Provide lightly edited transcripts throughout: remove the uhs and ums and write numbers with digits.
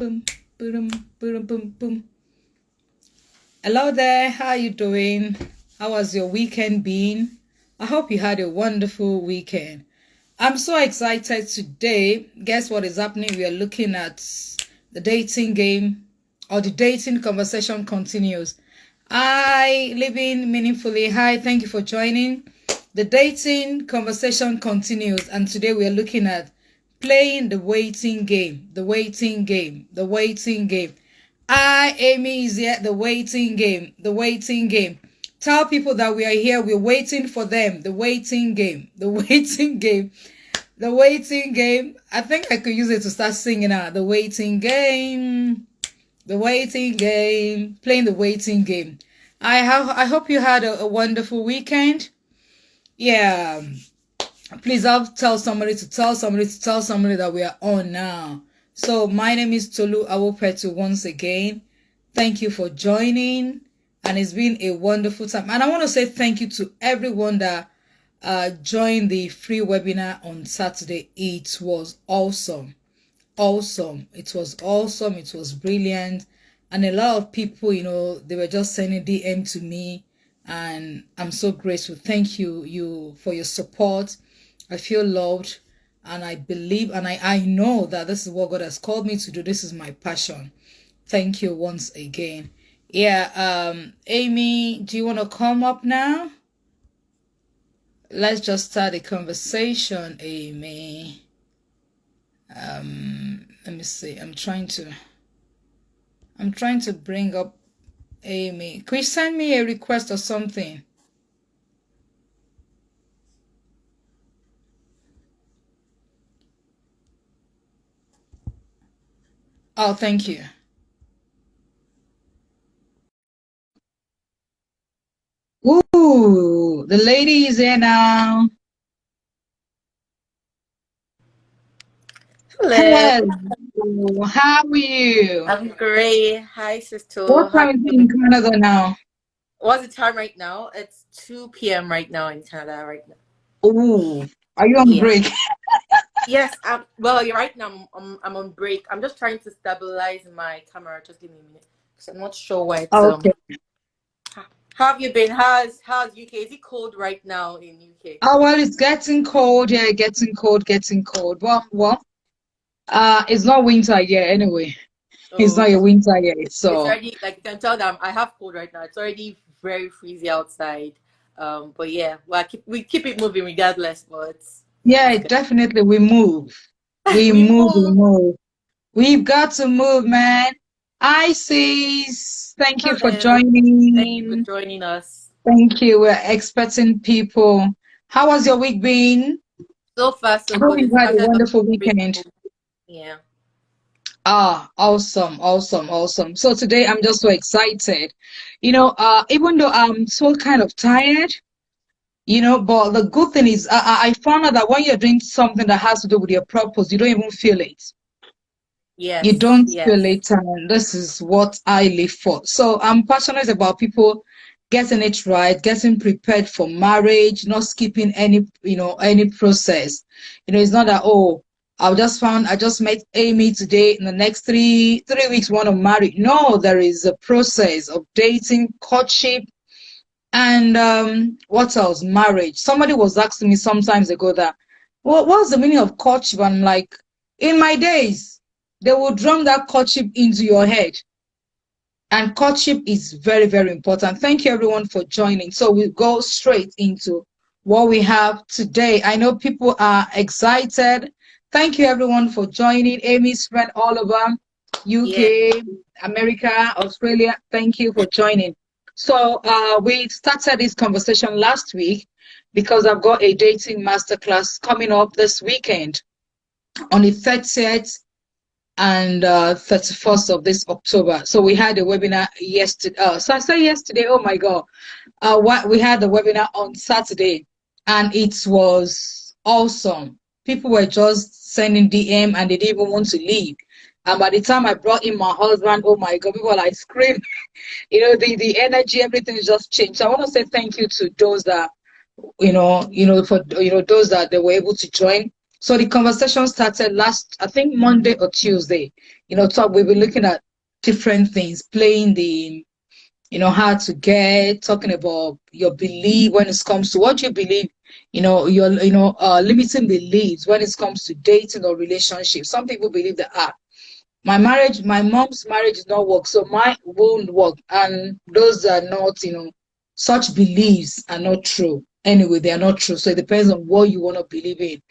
Boom, boom, boom, boom, boom. Hello there, how are you doing? How has your weekend been? I hope you had a wonderful weekend. I'm so excited today. Guess what is happening? We are looking at the dating game or the dating conversation continues. Hi, living meaningfully. Hi, thank you for joining. The dating conversation continues, and today we are looking at playing the waiting game. The waiting game. The waiting game. Amy is here. The waiting game. The waiting game. Tell people that we are here. We're waiting for them. The waiting game. The waiting game. The waiting game. I think I could use it to start singing out. The waiting game. The waiting game. Playing the waiting game. I hope you had a wonderful weekend. Yeah. Please, I'll tell somebody to tell somebody to tell somebody that we are on now. So my name is Tolu Awopetu once again. Thank you for joining, and it's been a wonderful time. And I want to say thank you to everyone that joined the free webinar on Saturday. It was awesome. Awesome. It was awesome. It was brilliant. And a lot of people, they were just sending DM to me, and I'm so grateful. Thank you for your support. I feel loved, and I believe and I know that this is what God has called me to do. This is my passion. Thank you once again. Yeah, Amy, do you want to come up now? Let's just start a conversation, Amy. Let me see. I'm trying to bring up Amy. Could you send me a request or something? Oh, thank you. Ooh, the lady is here now. Hello. Hello. How are you? I'm great. Hi, sister. What How time is you it in doing? Canada now? What's the time right now? It's 2 p.m. right now in Canada right now. Ooh, are you on Yeah. break? Yes. Well, you're right now. I'm on break. I'm just trying to stabilize my camera. Just give me a minute because I'm not sure why it's Okay. How have you been? How's UK? Is it cold right now in UK? Oh, well, it's getting cold. Yeah, getting cold, getting cold. It's not winter yet anyway. It's Oh, not a okay. winter yet. It's So, already like you can tell that I have cold right now. It's already very freezy outside. But yeah, well, we keep it moving regardless. But yeah, it's good. definitely we move. We We move, we move. move. We've got to move, man. Isis, thank you for Hello. Thank you for joining. joining us. Thank you. We're expecting people. How has your week been? So far, so I hope good. you've It had a started off wonderful pretty weekend. cool. Yeah. Ah, awesome, awesome, awesome. So today I'm just so excited. Even though I'm so kind of tired, but the good thing is I found out that when you're doing something that has to do with your purpose, you don't even feel it. You Yes. don't feel Yes. it, and this is what I live for. So I'm passionate about people getting it right, getting prepared for marriage, not skipping any process. It's not that, oh, I just met Amy today. In the next three weeks, want to marry. No, there is a process of dating, courtship, and what else? Marriage. Somebody was asking me sometimes ago that, what's the meaning of courtship? I'm like, in my days, they will drum that courtship into your head. And courtship is very, very important. Thank you everyone for joining. So we go straight into what we have today. I know people are excited. Thank you everyone for joining. Amy's friend all over Yeah. UK, America, Australia. Thank you for joining. So we started this conversation last week because I've got a dating masterclass coming up this weekend on the 30th and 31st of this October. So we had a webinar yesterday. So I said yesterday, oh my God. We had the webinar on Saturday, and it was awesome. People were just sending DM and they didn't even want to leave. And by the time I brought in my husband, oh my God, people were like screaming. The energy, everything is just changed. So I want to say thank you to those that, for those that they were able to join. So the conversation started last, I think Monday or Tuesday. We've been looking at different things, playing the how to get, talking about your belief when it comes to what you believe, your limiting beliefs when it comes to dating or relationships. Some people believe that my mom's marriage is not work, so mine won't work. And those are not, such beliefs are not true. Anyway, they are not true. So it depends on what you want to believe in.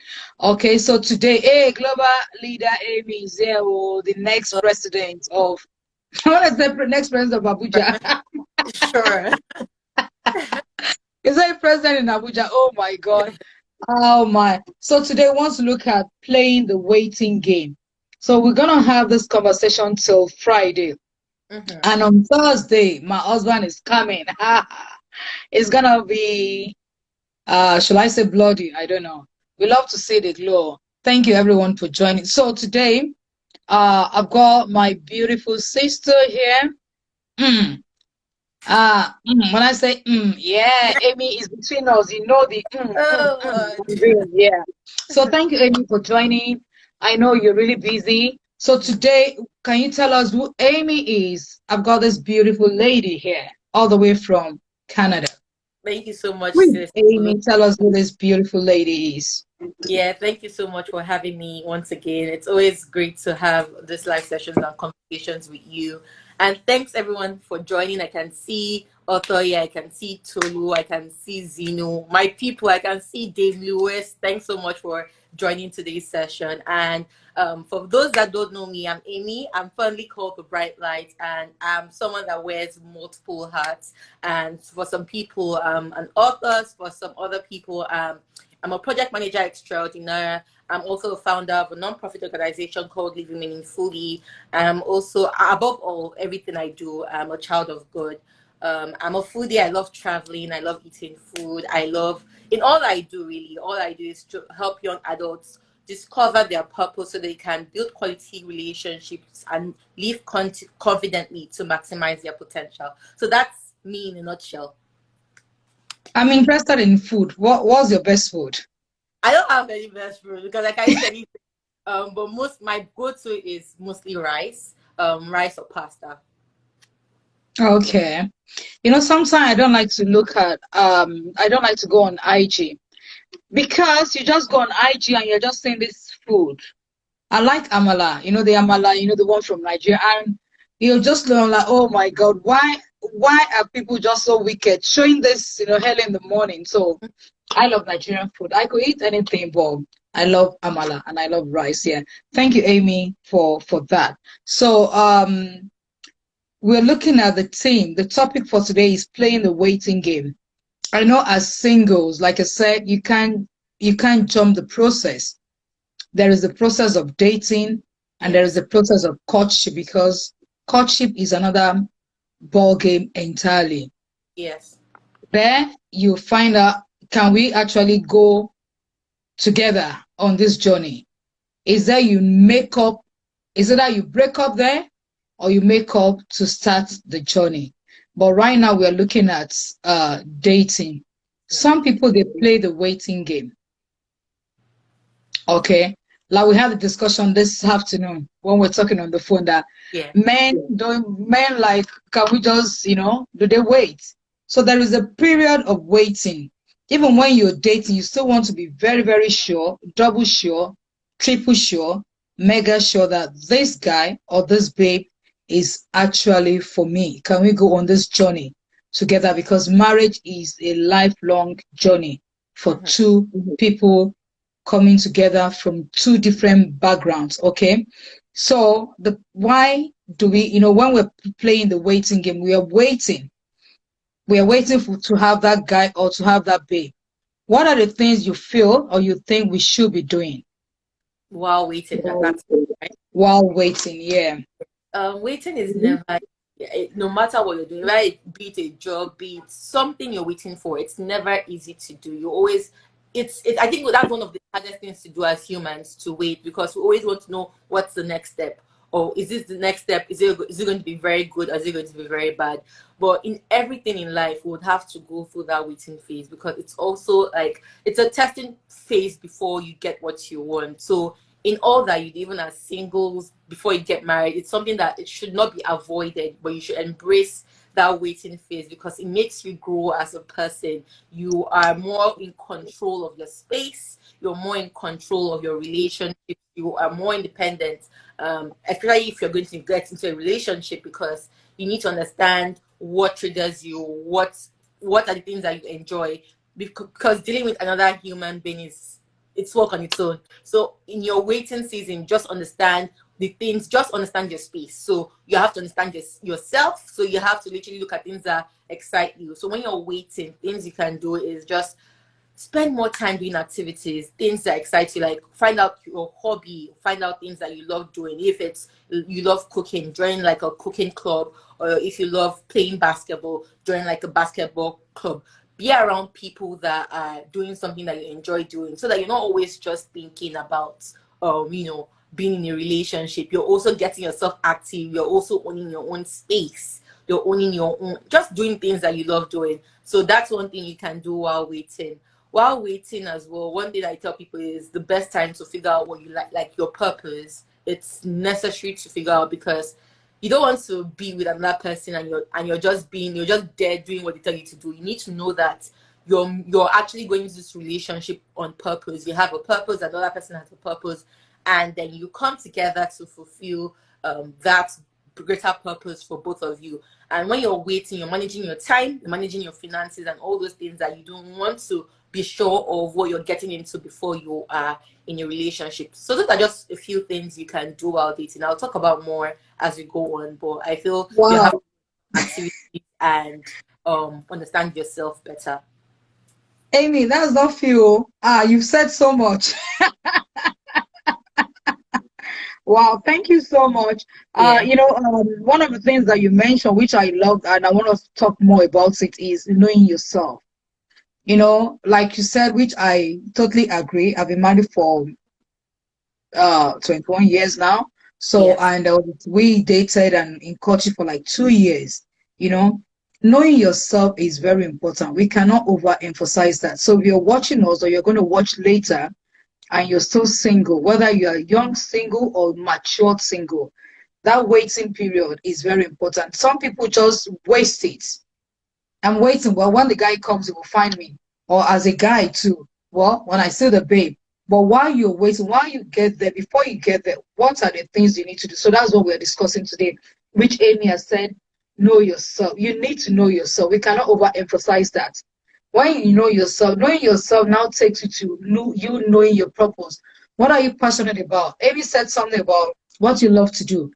Okay, so today, hey, global leader Amy is here, the next president of what is the next president of Abuja? Sure. Is there a president in Abuja? Oh my God. Oh my. So today we want to look at playing the waiting game. So we're gonna have this conversation till Friday. And on Thursday, my husband is coming. It's gonna be shall I say bloody? I don't know. We love to see the glow. Thank you everyone for joining. So today, I've got my beautiful sister here. When I say yeah, Amy is between us. You know the Oh, yeah. So thank you, Amy, for joining. I know you're really busy. So today, can you tell us who Amy is? I've got this beautiful lady here, all the way from Canada. thank you so much, Please, sis. Amy, tell us who this beautiful lady is. Yeah, thank you so much for having me once again. It's always great to have this live sessions and conversations with you. And thanks everyone for joining. I can see Otoya, I can see Tolu, I can see Zeno, my people, I can see Dave Lewis. Thanks so much for joining today's session. And for those that don't know me, I'm Amy. I'm fondly called the Bright Light, and I'm someone that wears multiple hats. And for some people, an author. For some other people, I'm a project manager extraordinaire. I'm also a founder of a non-profit organization called Living Meaningfully. I'm also, above all, everything I do, I'm a child of God. I'm a foodie. I love traveling. I love eating food. In all I do, really, all I do is to help young adults discover their purpose so they can build quality relationships and live confidently to maximize their potential. So that's me in a nutshell. I'm interested in food. What's your best food? I don't have any best food because I can eat anything. But my go-to is mostly rice, rice or pasta. Okay. Sometimes I don't like to look at I don't like to go on IG because you just go on IG and you're just saying this food. I like amala, the amala, the one from Nigeria, and you're just like, oh my God, why are people just so wicked showing this, early in the morning? So I love Nigerian food. I could eat anything, but I love amala and I love rice. Yeah. Thank you, Amy, for that. So we're looking at the team. The topic for today is playing the waiting game. I know as singles, like I said, you can't jump the process. There is the process of dating and there is the process of courtship, because courtship is another ball game entirely. Yes. There you find out, can we actually go together on this journey? Is that you make up, is it that you break up there or you make up to start the journey? But right now we're looking at dating. Some people, they play the waiting game. Okay. Like we had a discussion this afternoon when we're talking on the phone that men like, can we just, do they wait? So there is a period of waiting. Even when you're dating, you still want to be very, very sure, double sure, triple sure, mega sure that this guy or this babe is actually for me. Can we go on this journey together? Because marriage is a lifelong journey for two people coming together from two different backgrounds. Okay. So why do we, when we're playing the waiting game, we are waiting to have that guy or to have that babe. What are the things you feel or you think we should be doing while waiting? That's right. While waiting, yeah. Waiting is never, no matter what you're doing, right? Be it a job, be it something you're waiting for, it's never easy to do. You always, I think that's one of the hardest things to do as humans, to wait, because we always want to know what's the next step. or is this the next step? Is it going to be very good, or is it going to be very bad? But in everything in life, we would have to go through that waiting phase, because it's also like it's a testing phase before you get what you want. So in all that you do, even as singles, before you get married, it's something that it should not be avoided, but you should embrace that waiting phase, because it makes you grow as a person. You are more in control of your space, you're more in control of your relationship, you are more independent, especially if you're going to get into a relationship, because you need to understand what triggers you, what are the things that you enjoy, because dealing with another human being is, it's work on its own. So in your waiting season, just understand the things, just understand your space. So you have to understand yourself. So you have to literally look at things that excite you. So when you're waiting, things you can do is just spend more time doing activities, things that excite you, like find out your hobby, find out things that you love doing. If it's you love cooking, join like a cooking club, or if you love playing basketball, join like a basketball club. Be around people that are doing something that you enjoy doing, so that you're not always just thinking about being in a relationship. You're also getting yourself active, you're also owning your own space, you're owning your own, just doing things that you love doing. So that's one thing you can do while waiting. While waiting as well, one thing I tell people is the best time to figure out what you like your purpose. It's necessary to figure out, because you don't want to be with another person and you're just there doing what they tell you to do. You need to know that you're actually going into this relationship on purpose. You have a purpose, another person has a purpose, and then you come together to fulfill that greater purpose for both of you. And when you're waiting, you're managing your time, you're managing your finances, and all those things that you don't want to be sure of what you're getting into before you are in a relationship. So those are just a few things you can do while dating. I'll talk about more as we go on, but I feel you have Wow. activities and understand yourself better. Amy, that's not few. You've said so much. Wow, thank you so much. Yeah. One of the things that you mentioned, which I love, and I want us to talk more about it, is knowing yourself. Like you said, which I totally agree. I've been married for 21 years now. So, Yes. and we dated and in courtship for like 2 years. You know, knowing yourself is very important. We cannot overemphasize that. So, if you're watching us or you're going to watch later and you're still single, whether you're young single or matured single, that waiting period is very important. Some people just waste it. I'm waiting. Well, when the guy comes, he will find me. Or as a guy too. Well, when I see the babe. But while you're waiting, while you get there, before you get there, what are the things you need to do? So that's what we're discussing today, which Amy has said, know yourself. You need to know yourself. We cannot overemphasize that. When you know yourself, knowing yourself now takes you to you knowing your purpose. What are you passionate about? Amy said something about what you love to do.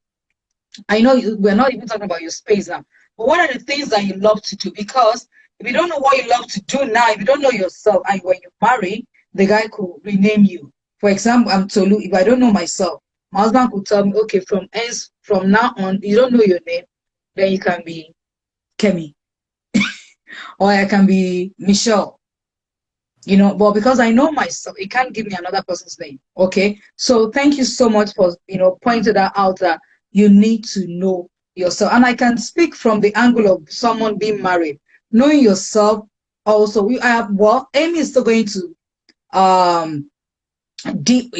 I know we're not even talking about your space now, but what are the things that you love to do? Because if you don't know what you love to do now, if you don't know yourself, and when you marry, the guy could rename you. For example, I'm Tolu. If I don't know myself, my husband could tell me, okay, from now on, you don't know your name, then you can be Kemi, or I can be Michelle. But because I know myself, it can't give me another person's name. Okay. So thank you so much for, pointing that out, that you need to know yourself. And I can speak from the angle of someone being married, knowing yourself. Also, Amy is still going to, um, deep,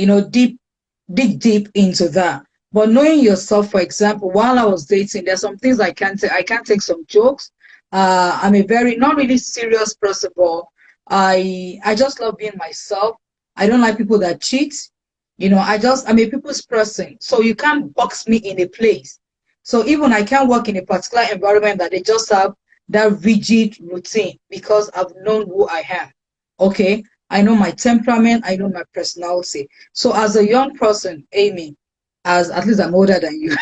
dig deep into that. But knowing yourself, for example, while I was dating, there's some things I can't take. I can't take some jokes. I'm a very not really serious person, but I just love being myself. I don't like people that cheat. I'm a people's person. So you can't box me in a place. So even I can't work in a particular environment that they just have that rigid routine, because I've known who I am. Okay. I know my temperament, I know my personality. So as a young person, Amy, as at least I'm older than you.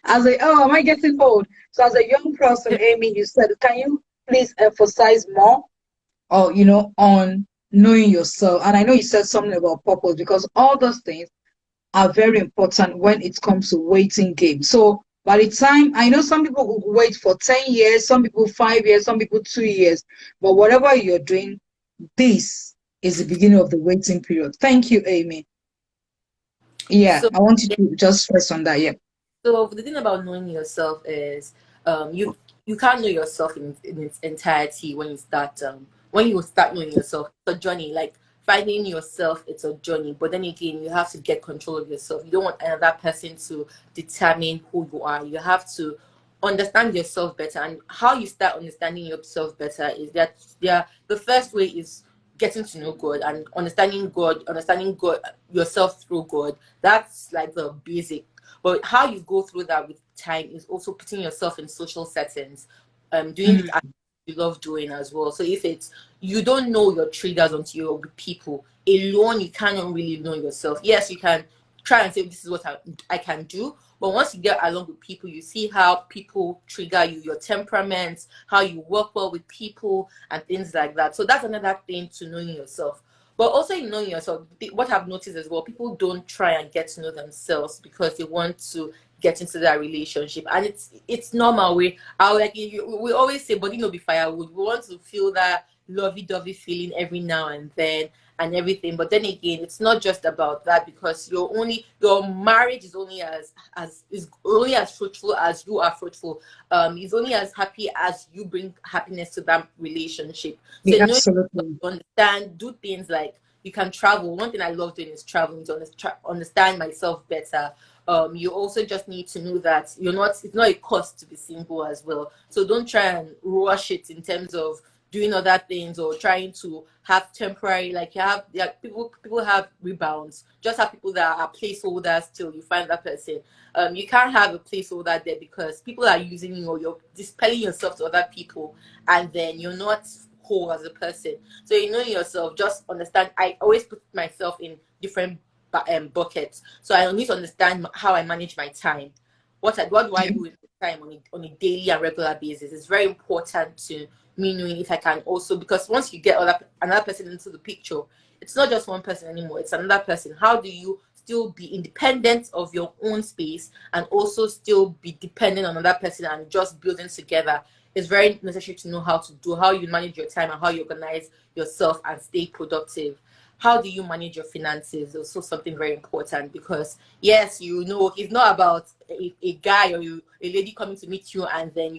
Am I getting old? So as a young person, Amy, you said, can you please emphasize more, or on knowing yourself? And I know you said something about purpose, because all those things are very important when it comes to waiting game. So by the time, I know some people will wait for 10 years, some people 5 years, some people 2 years, but whatever you're doing, this is the beginning of the waiting period. Thank you, Amy. Yeah, So I want you to just stress on that. Yeah. So the thing about knowing yourself is you can't know yourself in its entirety when you start knowing yourself. It's a journey. Like finding yourself, it's a journey. But then again, you have to get control of yourself. You don't want another person to determine who you are. You have to understand yourself better. And how you start understanding yourself better is that the first way is getting to know God and understanding God yourself through God. That's like the basic, but how you go through that with time is also putting yourself in social settings, doing Mm. it as you love doing as well. So if it's you don't know your triggers until you're with people alone, you cannot really know yourself. Yes, you can try and say this is what I can do, but once you get along with people, you see how people trigger you, your temperaments, how you work well with people, and things like that. So that's another thing to knowing yourself. But also in knowing yourself, what I've noticed as well, people don't try and get to know themselves because they want to get into that relationship, and it's normal. We always say, "Body no be firewood." We want to feel that lovey-dovey feeling every now and then and everything. But then again, it's not just about that because your marriage is only as fruitful as you are fruitful. Is only as happy as you bring happiness to that relationship. So Yeah, knowing absolutely. understand, do things like you can travel. One thing I love doing is traveling to understand myself better. You also just need to know that it's not a cost to be single as well. So don't try and rush it in terms of doing other things or trying to have temporary, like you have, like people have rebounds. Just have people that are placeholders till you find that person. You can't have a placeholder there because people are using you, or you're dispelling yourself to other people, and then you're not whole as a person. So you know yourself, just understand. I always put myself in different buckets. So I need to understand how I manage my time. What do I Yeah. do with my time on a daily and regular basis? It's very important to me knowing if I can also, because once you get another person into the picture, it's not just one person anymore. It's another person. How do you still be independent of your own space and also still be dependent on another person and just building together? It's very necessary to know how you manage your time and how you organize yourself and stay productive. How do you manage your finances? Also something very important because yes, it's not about a guy or a lady coming to meet you and then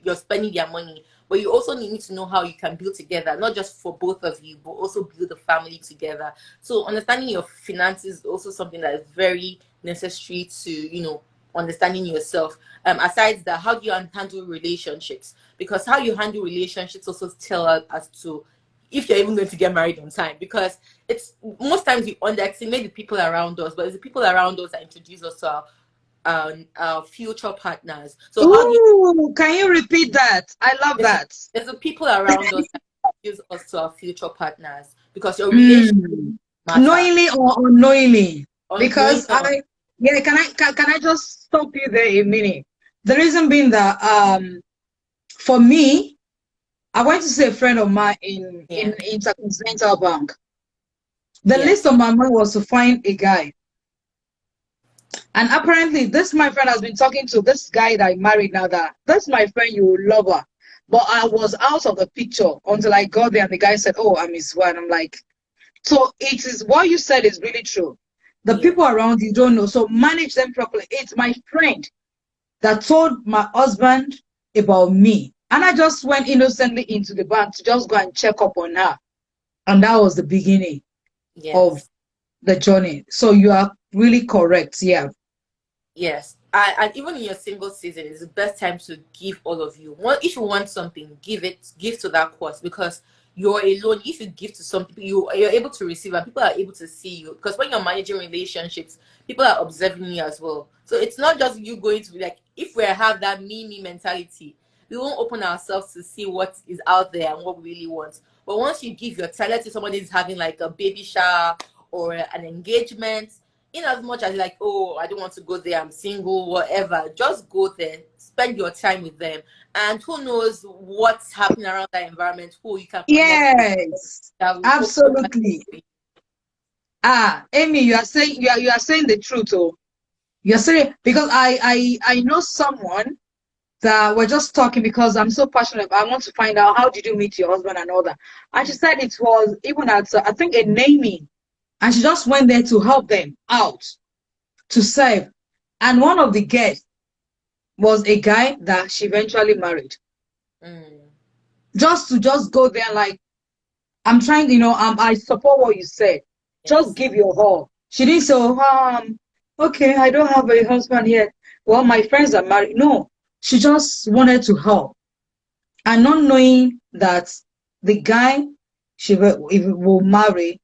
you're spending their money, but you also need to know how you can build together, not just for both of you, but also build a family together. So understanding your finances is also something that is very necessary to understanding yourself. Aside that, how do you handle relationships? Because how you handle relationships also tell us as to if you're even going to get married on time. Because it's most times we underestimate the people around us, but it's the people around us that introduce us to our future partners. So how do you Ooh, can you repeat that? I love it's, that. it's the people around us that introduce us to our future partners because your relationship Mm. matter. Knowingly or unknowingly? Knowing Because yeah, can I just stop you there a minute? The reason being that for me, I went to see a friend of mine in yeah, Intercontinental Bank. The list yes, on my mind was to find a guy. And apparently, this my friend has been talking to this guy that I married now. That's my friend, you will love her. But I was out of the picture until I got there, and the guy said, "Oh, I'm his wife." I'm like, so it is what you said is really true. The people yes, around you don't know, so manage them properly. It's my friend that told my husband about me, and I just went innocently into the bank to just go and check up on her, and that was the beginning of yes. the journey. So you are really correct. Yeah. Yes, and even in your single season, it's the best time to give all of you. If you want something, give to that cause because you're alone. If you give to some people, you're able to receive, and people are able to see you. Because when you're managing relationships, people are observing you as well. So it's not just you going to be like, if we have that me mentality, we won't open ourselves to see what is out there and what we really want. But once you give your talent to somebody who's having like a baby shower or an engagement, in as much as like, oh, I don't want to go there, I'm single, whatever, just go there, spend your time with them, and who knows what's happening around that environment, who you can connect with Yes. that will open that Absolutely. door. Amy, you are saying the truth. Oh, you're saying because I know someone that we're just talking because I'm so passionate. I want to find out how did you meet your husband and all that. And she said it was even at I think a naming, and she just went there to help them out. to serve. And one of the guests was a guy that she eventually married. Mm. Just to just go there like, I'm trying, I support what you said. Just Yes. give your all. She didn't say, oh, okay, I don't have a husband yet. Well, my friends are married. No, she just wanted to help. And not knowing that the guy will marry,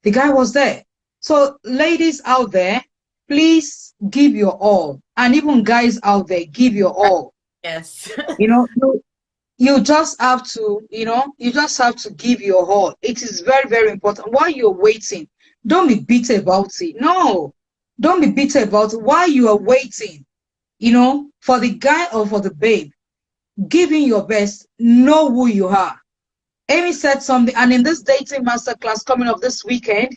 the guy was there. So, ladies out there, please give your all. And even guys out there, give your all. Yes. You know, you just have to, you just have to give your all. It is very, very important. While you're waiting, don't be bitter about it. No, don't be bitter about it. While you are waiting, for the guy or for the babe, giving your best, know who you are. Amy said something, and in this dating masterclass coming up this weekend,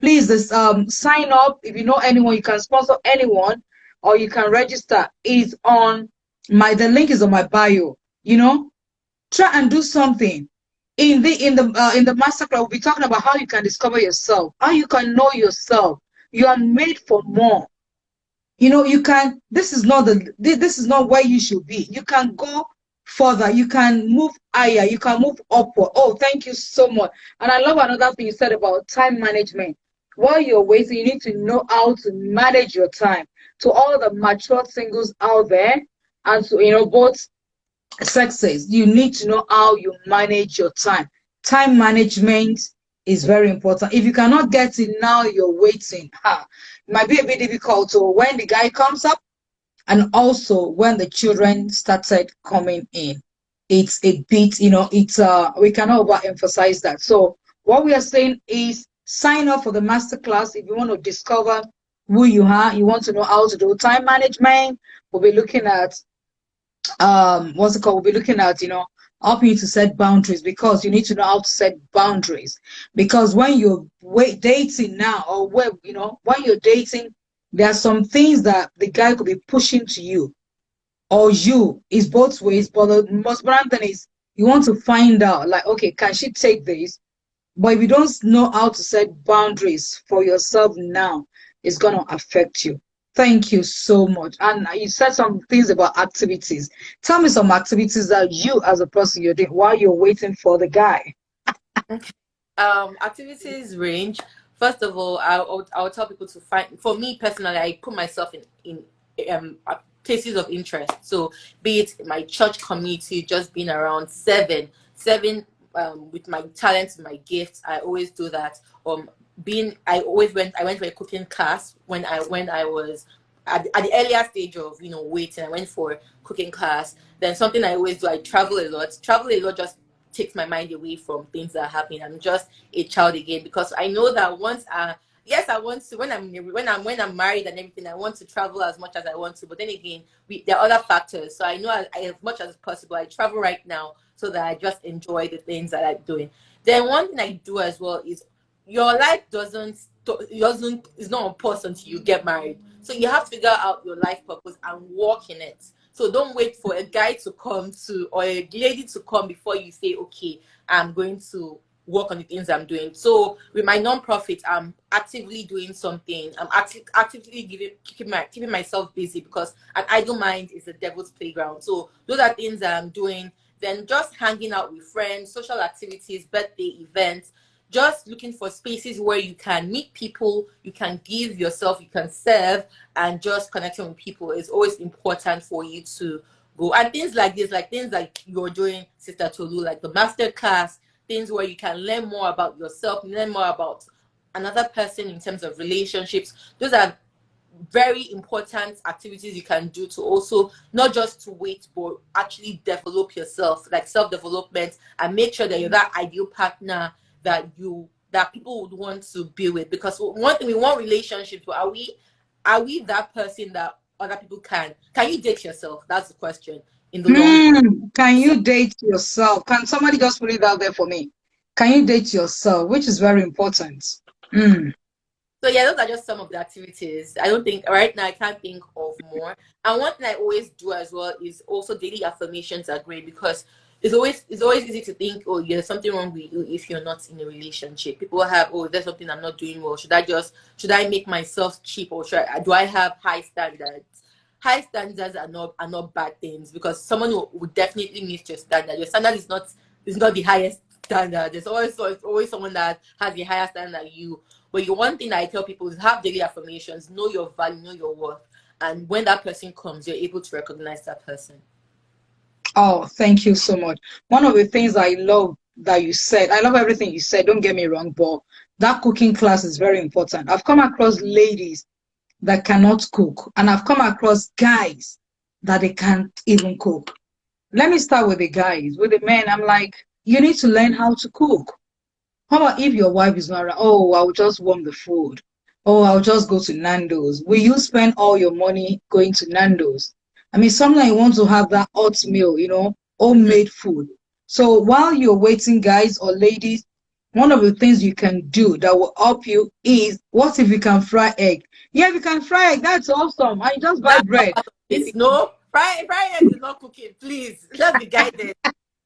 please sign up. If you know anyone, you can sponsor anyone, or you can register. It's on the link is on my bio. Try and do something. In the masterclass, we'll be talking about how you can discover yourself, how you can know yourself. You are made for more. You can, this is not where you should be. You can go further, you can move higher, you can move upward. Oh, thank you so much. And I love another thing you said about time management. While you're waiting, you need to know how to manage your time. To all the mature singles out there, and to both sexes, you need to know how you manage your time. Time management is very important. If you cannot get it now, you're waiting. It might be a bit difficult. So when the guy comes up, and also when the children started coming in, it's a bit, we cannot overemphasize that. So what we are saying is sign up for the masterclass if you want to discover who you are. You want to know how to do time management. We'll be looking at what's it called? We'll be looking at, helping you to set boundaries, because you need to know how to set boundaries. Because when you're dating now, or when you're dating, there are some things that the guy could be pushing to you, or you, is both ways. But the most important thing is you want to find out, like, okay, can she take this? But if you don't know how to set boundaries for yourself now, it's going to affect you. Thank you so much. And you said some things about activities. Tell me some activities that you, as a person, you're doing while you're waiting for the guy. Activities range. First of all, I'll tell people to find. For me personally, I put myself in places of interest. So, be it my church community, just being around seven, with my talents, my gifts. I always do that. I went for a cooking class when I was at the earlier stage of waiting. I went for cooking class. Then something I always do, I travel a lot. Travel a lot just takes my mind away from things that are happening. I'm just a child again, because I know that once yes, I want to, when I'm married and everything, I want to travel as much as I want to. But then again, there are other factors. So I know as much as possible, I travel right now so that I just enjoy the things that I'm doing. Then one thing I do as well is, your life doesn't is not on pause until you get married. So you have to figure out your life purpose and walk in it. So don't wait for a guy to come to, or a lady to come before you say, okay, I'm going to work on the things I'm doing. So with my nonprofit, I'm actively doing something. I'm actively keeping myself busy, because an idle mind is the devil's playground. So those are things that I'm doing. Then just hanging out with friends, social activities, birthday events, just looking for spaces where you can meet people, you can give yourself, you can serve, and just connecting with people is always important for you to go. And things like this, like things like you're doing, Sister Tolu, like the master class, things where you can learn more about yourself, learn more about another person in terms of relationships. Those are very important activities you can do to also not just to wait, but actually develop yourself, like self-development, and make sure that you're that ideal partner that people would want to be with. Because one thing, we want relationships, but are we that person that other people can you date yourself? That's the question in the long run. Can So you date yourself? Can somebody just put it out there for me? Can you date yourself? Which is very important. Mm. yeah, those are just some of the activities. I don't think right now I can't think of more. And one thing I always do as well is also daily affirmations are great, because it's always easy to think, oh, there's something wrong with you if you're not in a relationship. People have, oh, there's something I'm not doing well. Should I make myself cheap, or do I have high standards? High standards are not bad things, because someone will definitely meet your standard. Your standard is not the highest standard. There's always someone that has a higher standard than you. But the one thing that I tell people is have daily affirmations, know your value, know your worth, and when that person comes, you're able to recognize that person. Oh, thank you so much. One of the things I love that you said, I love everything you said, don't get me wrong, but that cooking class is very important. I've come across ladies that cannot cook, and I've come across guys that they can't even cook. Let me start with the guys. With the men, I'm like, you need to learn how to cook. How about if your wife is not around? Oh, I'll just warm the food. Oh, I'll just go to Nando's. Will you spend all your money going to Nando's? I mean, sometimes you want to have that hot meal, Mhm. homemade food. So while you're waiting, guys or ladies, one of the things you can do that will help you is, what if you can fry egg? Yeah, if you can fry egg, that's awesome. I just buy That's not bread. part of this. No, fry eggs is not cooking. Please, let's be guided.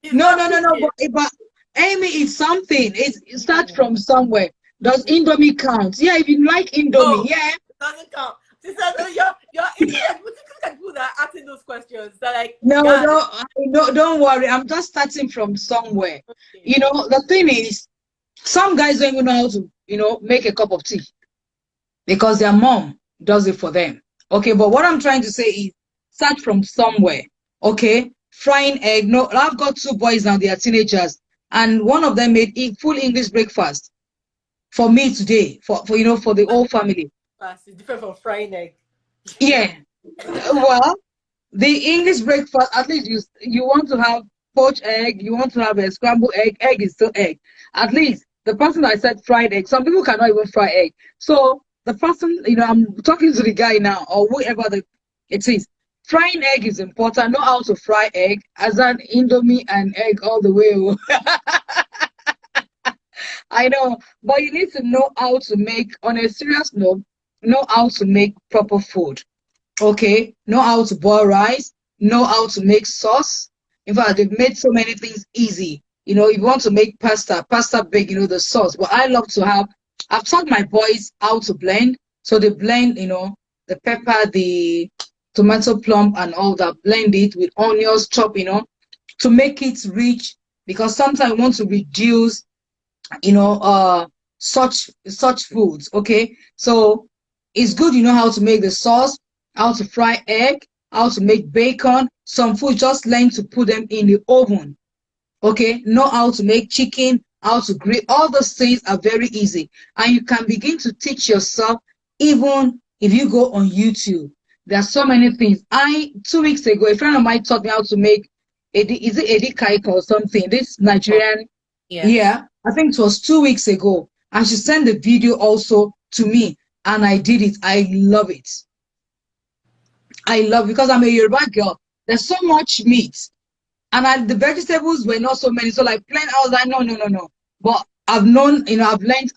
It's No, not no, no, no. cooking. But Amy, it's something. It starts Mm. from somewhere. Does Indomie count? Yeah, if you like Indomie, Oh, yeah. it doesn't count. Sister, no, you're look at people that are asking those questions. They're like, No, yeah, no, no, don't worry. I'm just starting from somewhere. okay. The thing is, some guys don't even know how to, make a cup of tea because their mom does it for them. Okay, but what I'm trying to say is, start from somewhere. Okay, frying egg. No, I've got two boys now. They are teenagers, and one of them made full English breakfast for me today, for the But whole family. fast is different from frying egg. Yeah. Well, the English breakfast, at least you want to have poached egg, you want to have a scrambled egg. Egg is still egg. At least the person that said fried egg, some people cannot even fry egg. So the person, I'm talking to the guy now, or whoever it is. Frying egg is important. Know how to fry egg, as an Indomie and egg all the way. I know, but you need to know how to make, on a serious note, know how to make proper food. Okay, know how to boil rice, know how to make sauce. In fact, they've made so many things easy. If you want to make pasta bake, the sauce. But I love to I've taught my boys how to blend. So they blend, the pepper, the tomato plum and all that, blend it with onions, chop, to make it rich, because sometimes we want to reduce such foods. Okay, so it's good how to make the sauce, how to fry egg, how to make bacon. Some food, just learn to put them in the oven. Okay, know how to make chicken, how to grill. All those things are very easy, and you can begin to teach yourself even if you go on YouTube. There are so many things. 2 weeks ago, a friend of mine taught me how to make is it edi kaika or something, this Oh, Nigerian. yes. Yeah, I think it was 2 weeks ago. And she sent the video also to me, and I did it. I love it. I love, because I'm a Yoruba girl. There's so much meat, and the vegetables were not so many. So like plain, I was like, no, no, no, no. But I've learned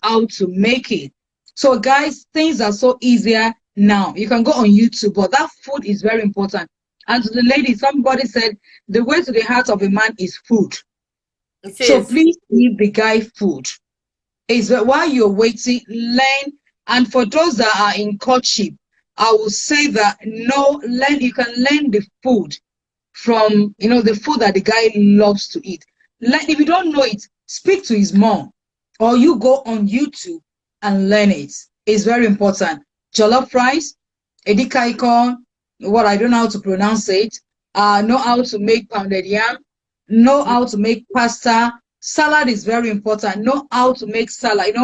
how to make it. So guys, things are so easier now. You can go on YouTube, but that food is very important. And to the lady, somebody said the way to the heart of a man is food. It So says, please give the guy food. Is that while you're waiting, learn. And for those that are in courtship, I will say that no, learn. You can learn the food from the food that the guy loves to eat. Learn. If you don't know it, speak to his mom, or you go on YouTube and learn it. It's very important. Jollof rice, edikaikon, what I don't know how to pronounce it. Know how to make pounded yam. Know how to make pasta. Salad is very important. Know how to make salad.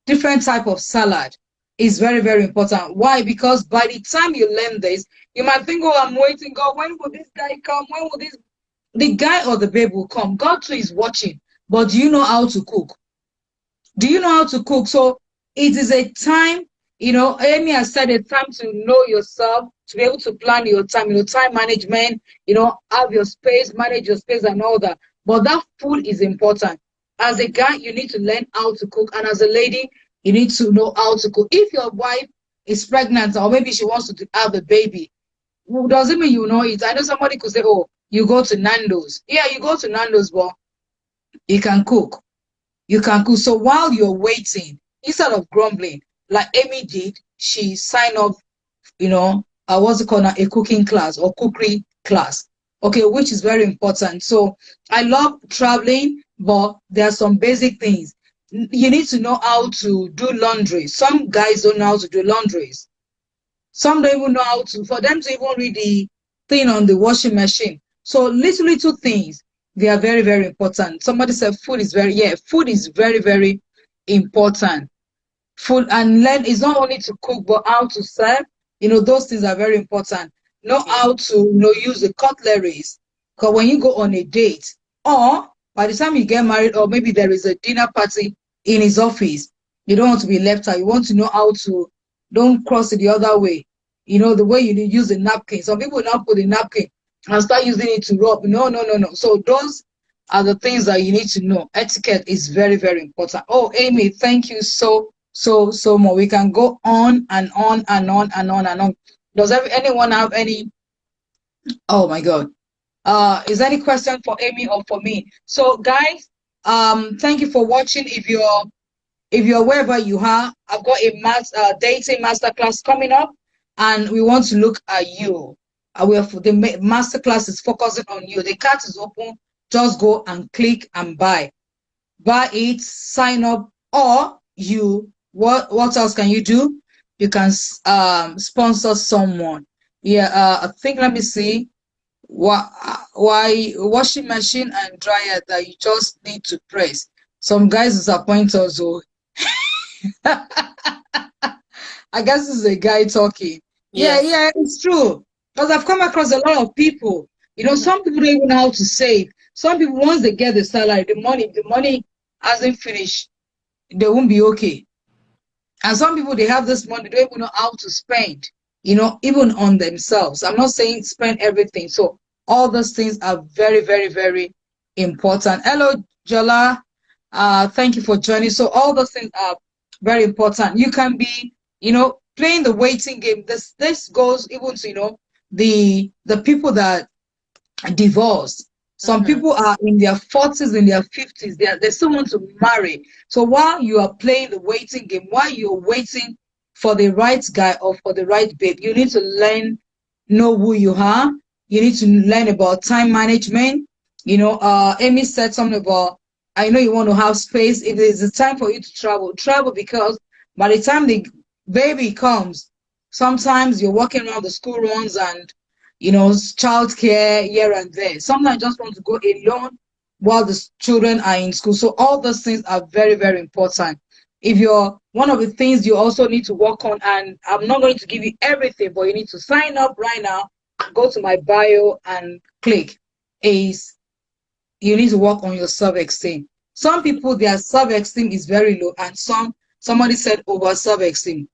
Different type of salad is very, very important. Why? Because by the time you learn this, you might think, oh, I'm waiting. God, when will this guy come? When will the guy or the babe will come? God too is watching. But do you know how to cook? Do you know how to cook? So it is a time, Amy has said, a time to know yourself, to be able to plan your time, time management, have your space, manage your space and all that. But that food is important. As a guy, you need to learn how to cook. And as a lady, you need to know how to cook. If your wife is pregnant, or maybe she wants to have a baby, doesn't mean you know it. I know somebody could say, oh, You go to Nando's. Yeah, you go to Nando's, but you can cook. You can cook. So while you're waiting, instead of grumbling, like Amy did, she signed up, what's it called now, a cooking class or cookery class. Okay, which is very important. So I love traveling, but there are some basic things. You need to know how to do laundry. Some guys don't know how to do laundries. Some don't even know how to, for them to even read the thing on the washing machine. So little things, they are very, very important. Somebody said food is very, very important. Food and learn is not only to cook, but how to serve. Those things are very important. Know Yeah. how to, use the cutleries. Because when you go on a date, or by the time you get married, or maybe there is a dinner party in his office, you don't want to be left out. You want to know how to, don't cross it the other way. The way you use the napkin. Some people now put the napkin and start using it to rub. No, no, no, no. So those are the things that you need to know. Etiquette is very, very important. Oh, Amy, thank you so much. We can go on and on and on and on and on. Does anyone have any? Oh my God. Is there any question for Amy or for me? So guys, thank you for watching. If you're wherever you are, I've got a dating masterclass coming up, and we want to look at you. The masterclass is focusing on you. The card is open. Just go and click and buy it, sign up, or what else can you do? You can sponsor someone. Yeah, I think, let me see. Why washing machine and dryer that you just need to press. Some guys disappoint us. Oh, I guess this is a guy talking. Yeah, Yes. yeah, it's true. Because I've come across a lot of people. Mhm. Some people don't even know how to save. Some people, once they get the salary, the money hasn't finished, they won't be okay. And some people, they have this money, they don't even know how to spend, even on themselves. I'm not saying spend everything. So all those things are very, very, very important. Hello, Jola. Thank you for joining. So all those things are very important. You can be, playing the waiting game. This goes even to, the people that divorced. Some Mhm. people are in their 40s, in their 50s. They still want to marry. So while you are playing the waiting game, while you're waiting for the right guy or for the right babe, you need to know who you are. You need to learn about time management. Amy said something about, I know you want to have space. If it is the time for you to travel, because by the time the baby comes, sometimes you're walking around the school runs and childcare here and there. Sometimes I just want to go alone while the children are in school. So all those things are very, very important. If you're one of the things you also need to work on, and I'm not going to give you everything, but you need to sign up right now, go to my bio and click, is you need to work on your self-esteem. Some people, their self-esteem is very low, and somebody said over self-esteem.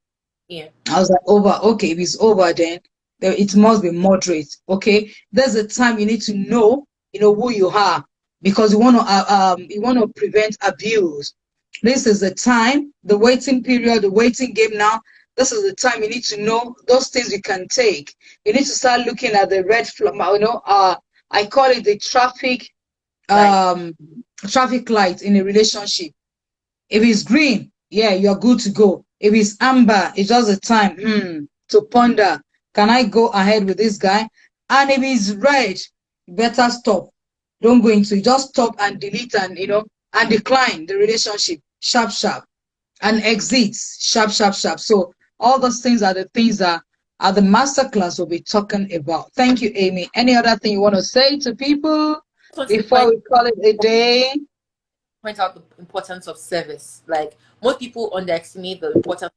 Yeah. I was like, over. Okay, if it's over, then it must be moderate. Okay, there's a time you need to know, who you are, because you want to prevent abuse. This is the time, the waiting period, the waiting game now. This is the time you need to know those things you can take. You need to start looking at the red flag. I call it the Like. um, traffic light in a relationship. If it's green, yeah, you're good to go. If it's amber, it's just the time to ponder. Can I go ahead with this guy? And if it's red, you better stop. Don't go into it. Just stop and delete and decline the relationship. Sharp, sharp. And exit. Sharp, sharp, sharp. So all those things are the things that the masterclass will be talking about. Thank you, Amy. Any other thing you want to say to people I want to before we call it a day? point out the importance of service. Like most people underestimate the importance,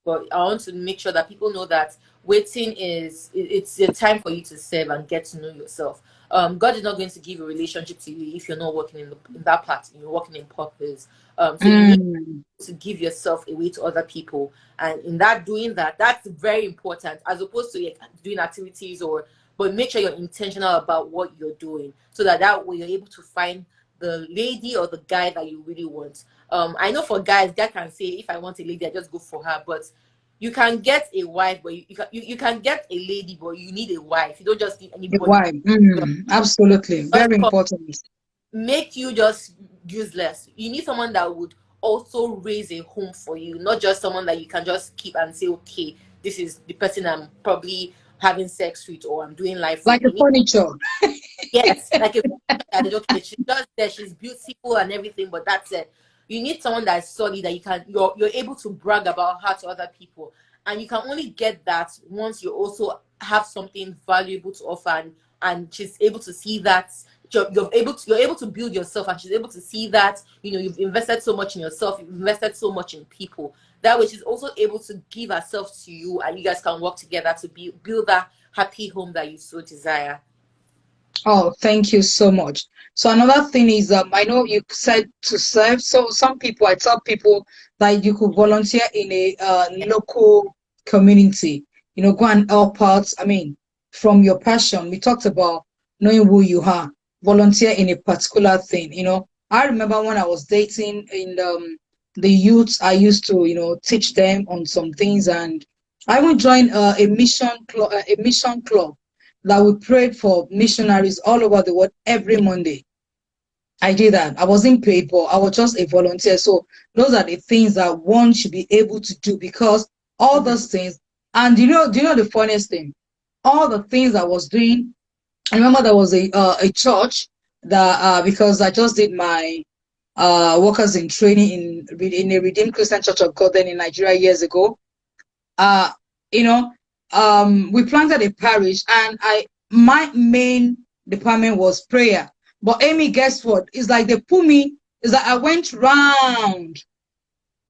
but I want to make sure that people know that waiting it's a time for you to serve and get to know yourself. God is not going to give a relationship to you if you're not working in that part. You're working in purpose. So you need Mm, to give yourself away to other people, and in that doing that, that's very important as opposed to like, doing activities or. But make sure you're intentional about what you're doing, so that way you're able to find the lady or the guy that you really want. I know for guys, guy can say, if I want a lady, I just go for her. But you can get a wife, but you can get a lady, but you need a wife. You don't just need A anybody. wife. Absolutely. Just Very important. make you just useless. You need someone that would also raise a home for you, not just someone that you can just keep and say, okay, this is the person I'm probably having sex with or I'm doing life with. Like a You need, furniture. yes, like a okay, she's just there, she's beautiful and everything, but that's it. You need someone that is solid that you're able to brag about her to other people. And you can only get that once you also have something valuable to offer, and she's able to see that you're able to build yourself, and she's able to see that you've invested so much in yourself, you've invested so much in people. That way she's also able to give herself to you, and you guys can work together to build that happy home that you so desire. Oh, thank you so much. So another thing is, I know you said to serve. So some people, I tell people that you could volunteer in a local community. Go and help out. I mean, from your passion. We talked about knowing who you are. Volunteer in a particular thing. I remember when I was dating in the youth, I used to teach them on some things, and I would join a mission club that we prayed for missionaries all over the world every Yeah. Monday. I did that. I wasn't paid, but I was just a volunteer. So those are the things that one should be able to do, because all Mhm. those things, and do you know the funniest thing? All the things I was doing, I remember there was a church that because I just did my workers in training in a Redeemed Christian Church of God then in Nigeria years ago. uh you know we planted a parish, and my main department was prayer. But Amy, guess what? It's like they put me, it's like I went round.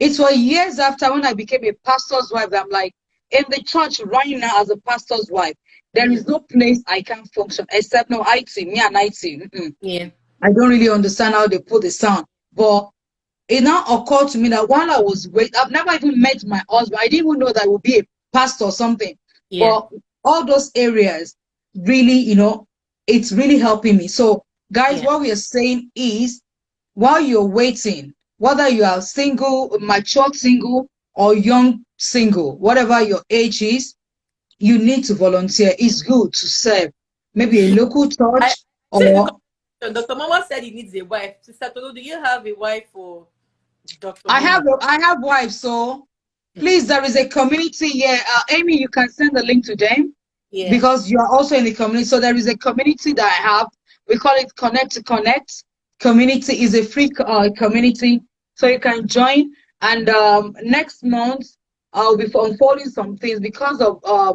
It was years after, when I became a pastor's wife, that I'm like, in the church right now as a pastor's wife, there is Mhm. no place I can function except no IT, me and IT. Yeah. I don't really understand how they put the sound. But it now occurred to me that while I was waiting, I've never even met my husband. I didn't even know that I would be a pastor or something. Yeah. But all those areas really, it's really helping me. So, guys, Yeah. what we are saying is, while you're waiting, whether you are single, mature single, or young single, whatever your age is, you need to volunteer. It's good to serve. Maybe a local I church, see the or conversation. Dr. Mama said he needs a wife. Sister Tolu, do you have a wife for Dr. I have Momo? I have wives, so please, there is a community here. Amy, you can send the link to them Yeah. because you are also in the community. So there is a community that I have. We call it Connect to Connect. Community is a free community, so you can join. And next month, I'll be unfolding some things because of our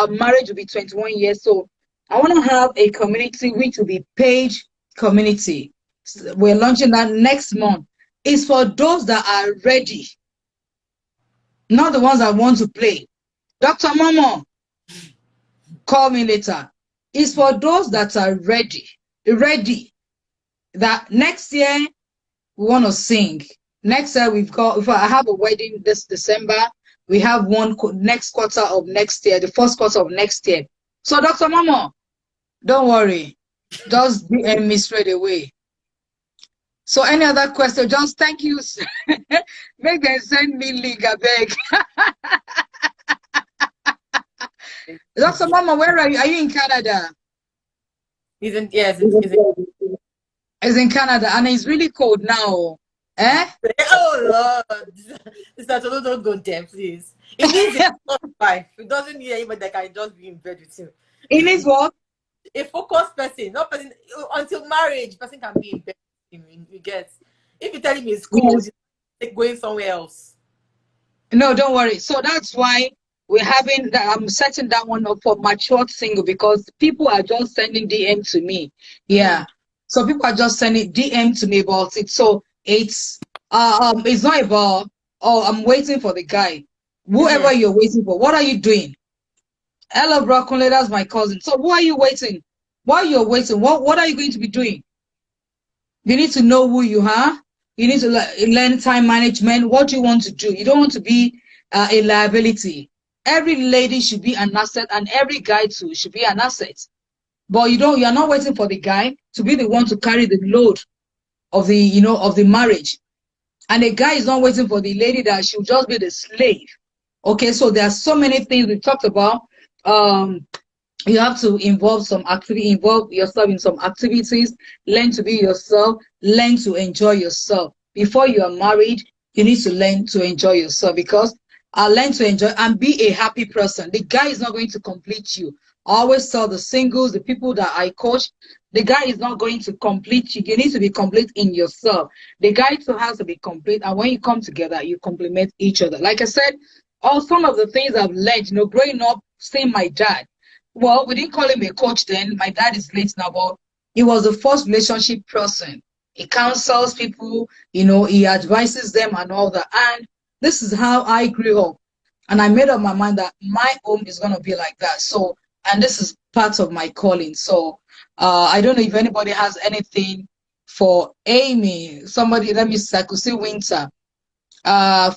marriage will be 21 years. So I want to have a community which will be page community. So we're launching that next month. It's for those that are ready, not the ones that want to play. Dr. Momo, call me later. It's for those that are ready. That next year we want to sing. Next year if I have a wedding this December, we have one next quarter of next year, the first quarter of next year. So Dr. Momo, don't worry. Just DM me straight away. So any other question? Just thank you. Make them send me link, I beg. Dr. Mama, where are you? Are you in Canada? Isn't yes, it's It's in Canada, and it's really cold now. Eh? oh Lord. Sister Tolu, don't go there, please. It needs a focused wife. It doesn't need anybody that can just be in bed with him. It is what? A focused person, not person until marriage, person can be in bed with him. You get. If you tell him it's cold, Yes. he's going somewhere else. No, don't worry. So that's why we're having that. I'm setting that one up for mature single, because people are just sending DM to me. Mm. Yeah. So people are just sending DM to me about it. So it's not about, oh, I'm waiting for the guy. Mm-hmm. Whoever you're waiting for, what are you doing? Hello, Broccoli, that's my cousin. So who are you waiting? While you're waiting, what are you going to be doing? You need to know who you are. You need to learn time management. What do you want to do? You don't want to be a liability. Every lady should be an asset, and every guy too should be an asset. But you're not waiting for the guy to be the one to carry the load of the marriage. And the guy is not waiting for the lady that she'll just be the slave Okay, so there are so many things we talked about. Um, you have to involve yourself in some activities, learn to be yourself, learn to enjoy yourself. Before you are married, you need to learn to enjoy yourself, because I learn to enjoy and be a happy person. The guy is not going to complete you. I always tell the singles, the people that I coach, the guy is not going to complete you. You need to be complete in yourself. The guy too has to be complete, and when you come together, you complement each other. Like I said, all some of the things I've learned, growing up, seeing my dad. Well, we didn't call him a coach then. My dad is late now, but he was the first relationship person. He counsels people, he advises them and all that. And this is how I grew up. And I made up my mind that my home is going to be like that. So, and this is part of my calling. So, I don't know if anybody has anything for Amy. Somebody, let me see, I could see Winter.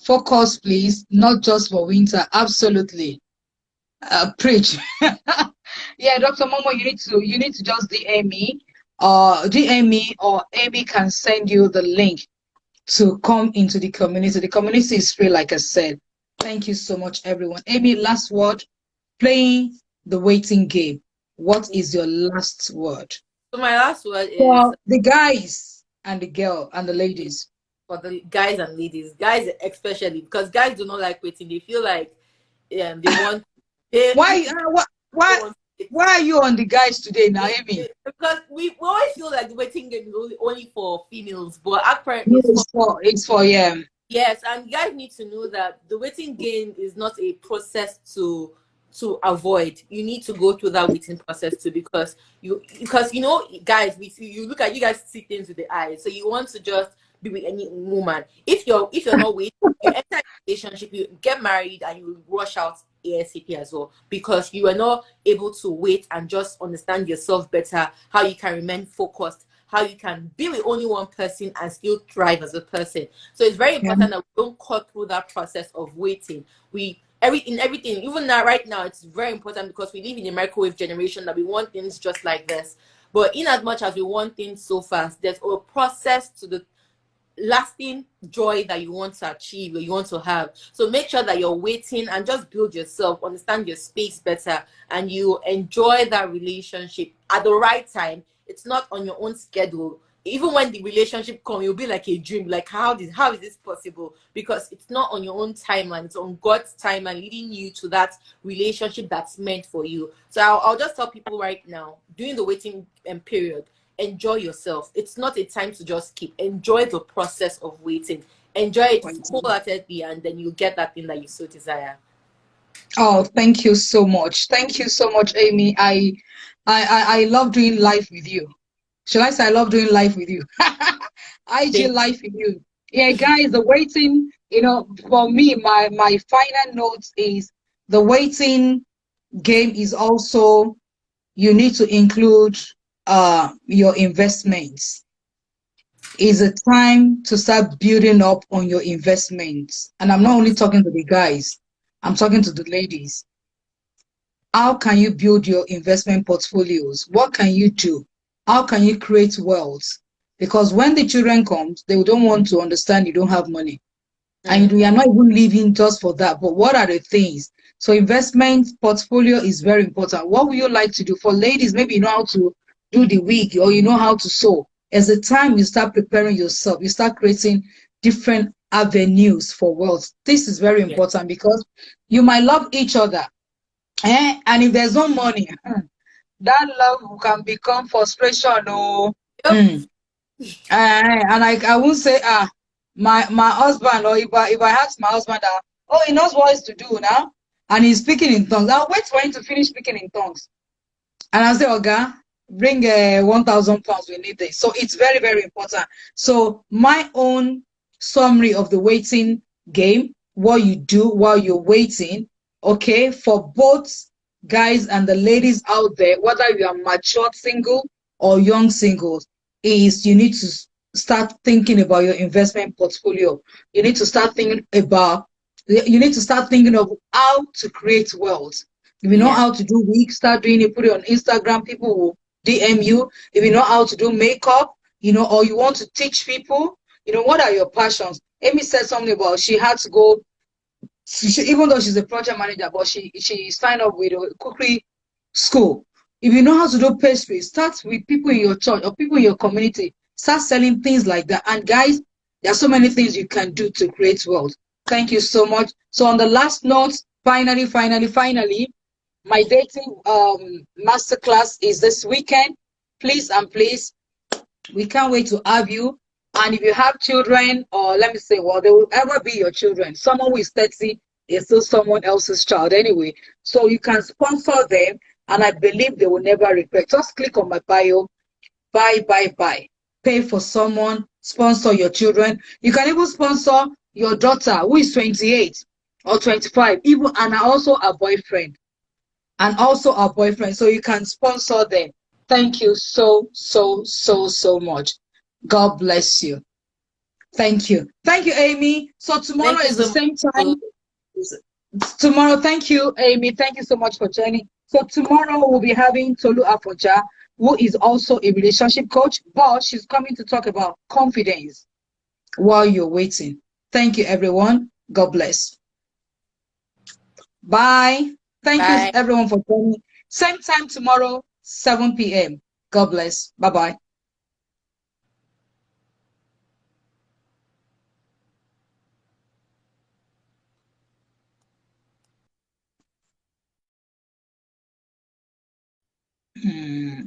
Focus, please, not just for Winter. Absolutely. Preach. Yeah, Dr. Momo, you need to just DM me, or Amy can send you the link to come into the community. The community is free, like I said. Thank you so much, everyone. Amy, last word. Playing the waiting game. What is your last word So my last word is for the guys and the girl and the ladies? for the guys and ladies, guys especially, because guys do not like waiting. They feel like they want they, Why? they Why? want Why are you on the guys today, now, Amy? because we always feel like the waiting game is only for females, but apparently No, it's for it's for yeah. yes, and you guys need to know that the waiting game is not a process to avoid. You need to go through that waiting process too, because guys, we see you look at you guys see things with the eyes, so you want to just be with any woman. If you're not waiting, you enter a relationship, you get married, and you rush out ASAP as well, because you are not able to wait and just understand yourself better, how you can remain focused, how you can be with only one person and still thrive as a person. So it's very Yeah. important that we don't cut through that process of waiting. Everything, even now, right now, it's very important because we live in a microwave generation that we want things just like this. But in as much as we want things so fast, there's a process to the lasting joy that you want to achieve or you want to have. So make sure that you're waiting and just build yourself, understand your space better, and you enjoy that relationship at the right time. It's not on your own schedule. Even when the relationship comes, you'll be like a dream. Like how is this possible? Because it's not on your own timeline. It's on God's timeline, leading you to that relationship that's meant for you. So I'll just tell people right now, during the waiting period, enjoy yourself. It's not a time to just keep. Enjoy the process of waiting. Enjoy it wholeheartedly, and then you get that thing that you so desire. Oh, thank you so much. Thank you so much, Amy. I love doing life with you. Shall I say I love doing life with you? IG Thank life with you. Yeah, guys, the waiting, for me, my final notes is the waiting game is also, you need to include your investments. Is a time to start building up on your investments. And I'm not only talking to the guys, I'm talking to the ladies. How can you build your investment portfolios? What can you do? How can you create wealth? Because when the children come, they don't want to understand you don't have money. And we are not even living just for that. But what are the things? So investment portfolio is very important. What would you like to do? For ladies, maybe you know how to do the wig, or you know how to sew. As the time you start preparing yourself, you start creating different avenues for wealth. This is very you. important, because you might love each other. And if there's no money, that love can become frustration. Oh. Yep. Mm. And I won't say, my husband, or if I ask my husband that, oh, he knows what is to do now, and he's speaking in tongues, I'll wait for him to finish speaking in tongues. And I say, Oga, bring 1,000 pounds, we need this. So it's very, very important. So my own summary of the waiting game, what you do while you're waiting, okay, for both guys and the ladies out there, whether you are mature single or young singles, is you need to start thinking about your investment portfolio. You need to start thinking of how to create wealth. If you know Yeah. how to do wig, start doing it, put it on Instagram, people will DM you. If you know how to do makeup, or you want to teach people, what are your passions? Amy said something about she had to go even though she's a project manager, but she signed up with a cookery school. If you know how to do pastry, start with people in your church or people in your community. Start selling things like that. And guys, there are so many things you can do to create wealth. Thank you so much. So on the last note, finally, my dating masterclass is this weekend. Please and please, we can't wait to have you. And if you have children, or let me say, well, they will ever be your children. Someone who is 30 is still someone else's child anyway. So you can sponsor them, and I believe they will never regret. Just click on my bio, buy. Pay for someone, sponsor your children. You can even sponsor your daughter who is 28 or 25, even and also a boyfriend. And also our boyfriend. So you can sponsor them. Thank you so much. God bless you. Thank you. Thank you, Amy. So tomorrow Thank you is the so same much. time. Tomorrow, thank you, Amy. Thank you so much for joining. So tomorrow we'll be having Tolu Afoja, who is also a relationship coach, but she's coming to talk about confidence while you're waiting. Thank you, everyone. God bless. Bye. Thank you, Bye. everyone, for joining. Same time tomorrow, 7 p.m. God bless. Bye bye. Hmm.